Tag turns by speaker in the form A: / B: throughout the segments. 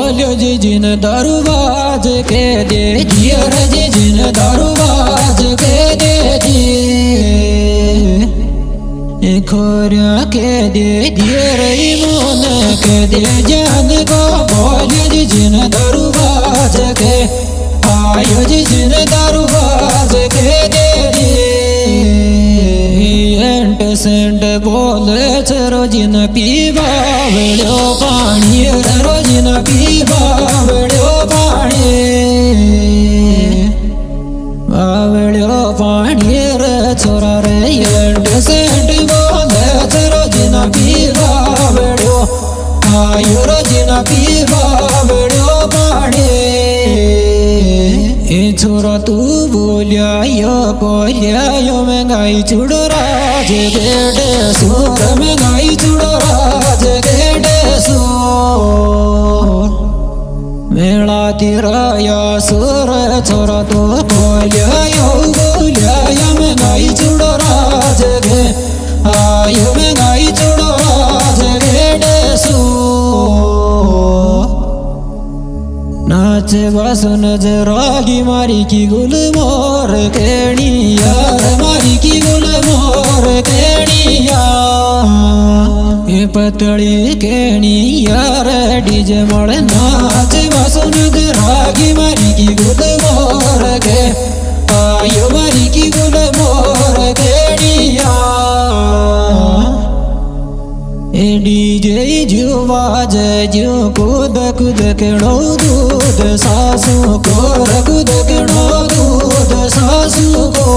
A: बोलो जिन दरवाज के दे दिए रे जिन दरवाज के दे दिए खोरिया के दे दिए रे मोन के दे जान को बोलो जिन दरवाज के आयो जिन दरवाज के दे दिए सेंट बोले रोजिन पीवा वेड़ो पानी रोजिन पीवा वेड़ो पानी वेड़ो पानी रे छोरा रे सेंट बोले रोजिन पीवा वेड़ो आयो रोजिन पीवा वेड़ो पानी छोरा तू बोलिया यो बोलिया यो महंगाई चुड़ो राज गेडे सोर महंगाई चुड़ो राज गेडे सो मेला तेरा या सोर छोरा तू बोलिया यो महंगाई चुड़ो राज गे आयो महंगाई चुड़ो राज गेडे सो नाचे बसुन जरागी मारी की गुल मोर केणिया मारी की गुल मोर केणिया ये पतली केणिया रे डीजे मड़ नाचे बसुन जरागी मारी की गुल मोर के आयो मारी की गुल मोर केणिया डीजे जो बाज जो कूद कूद केड़ो दूध सासू को कूद केड़ो दूध सासू को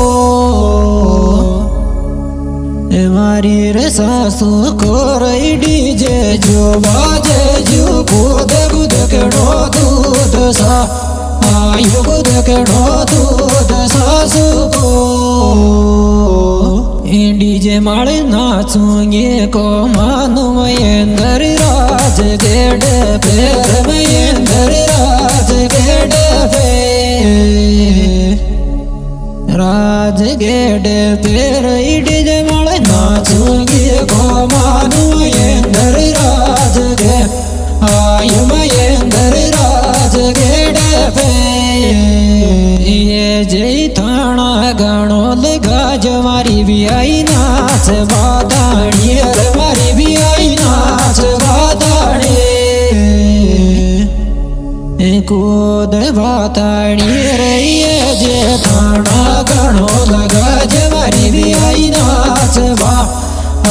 A: मारी रे सासू को रही डीजे जो बाज जो कूद कूद केड़ो दूध सा आयु कूद केड़ो दूध सासू को डीजे माड़े नाचूंगे को मानो महेंद्र राज गेडे पैर महेंद्र राज गेडे राज गेडे पैर डीजे माड़े नाचूंगे को मानो महेंद्र राज गे आयु महेंद्र राज गेडे ये जय थाना गणो लगा जो मारी भी आई नाच बादाड़ी रे मारी भी आई नाच बादाड़ी कूद बादाड़ी रे ये जे थाना गणो लगा जो मारी भी आई नाच बा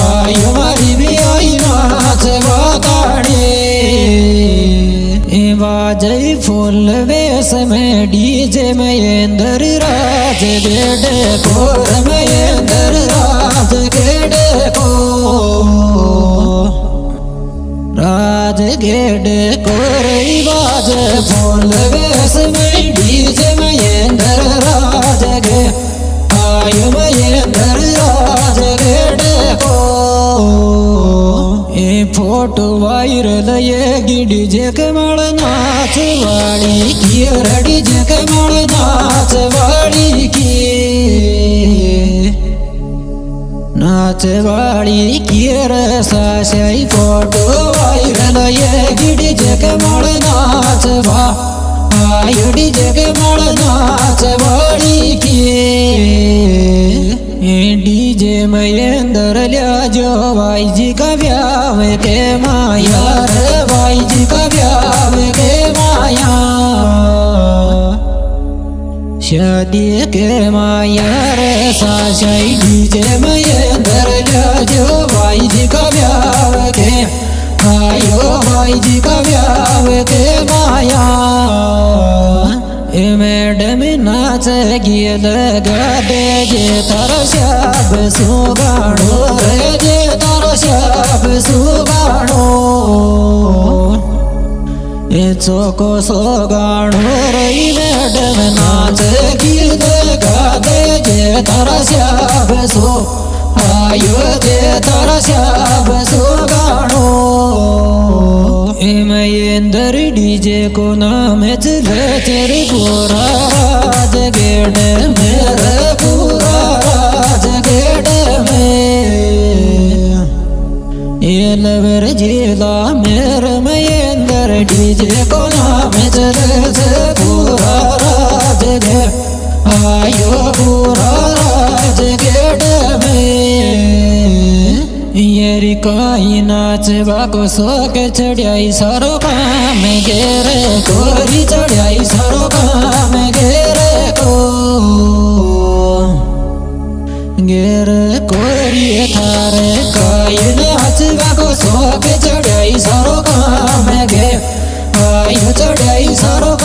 A: आयो मारी भी आई नाच बादाड़ी बाजई फूल वेश में डीजे महेंद्र राज गेडे को महेंद्र राज गेडे को राज गेडे को रही बाज फूल वेश में डीजे महेंद्र राज गे आयो महेंद्र राज गेडे को फोटो वायरल ये डीजे के मड़ नाच वाली की डीजे के मड़ नाच वाली की नाच वाली की रसाई फोटो वायरल ये डीजे के मड़ नाच वा आयो डीजे के मड़ नाच वाली की डीजे महेंद्र लिया जो भाई जी का ब्याह के माया रे भाई जी का ब्याह के माया शादी के माया रे साशाई डीजे महेंद्र लिया जो भाई जी का ब्याह के आयो भाई जी का ब्याह के माया मैडम नाच गिए लगा दे जे तारा शाब सुगाणो रे जे तारा शाब सुगाणो चोको सोगाणो रही मैडम नाच गिए लगा दे जे तारा शाब सो आयो जे तारा शाब सुगाणो महेंद्र डीजे को नाम चले तेरे पूरा राज गेडे मेरे पूरा राज गेडे में ये लवर जिला मेरे महेंद्र डीजे को पूरा राज गे आयो पूरा राज गेड़ में येरी काई नाचवा को सोक चढ़ाई सारो काम गेरे कोरी चढ़ाई सारो काम गेरे को गेरे कोरी थारे काई नाचवा को सोक चढ़ाई सारो काम गे आयो चढ़ाई सारो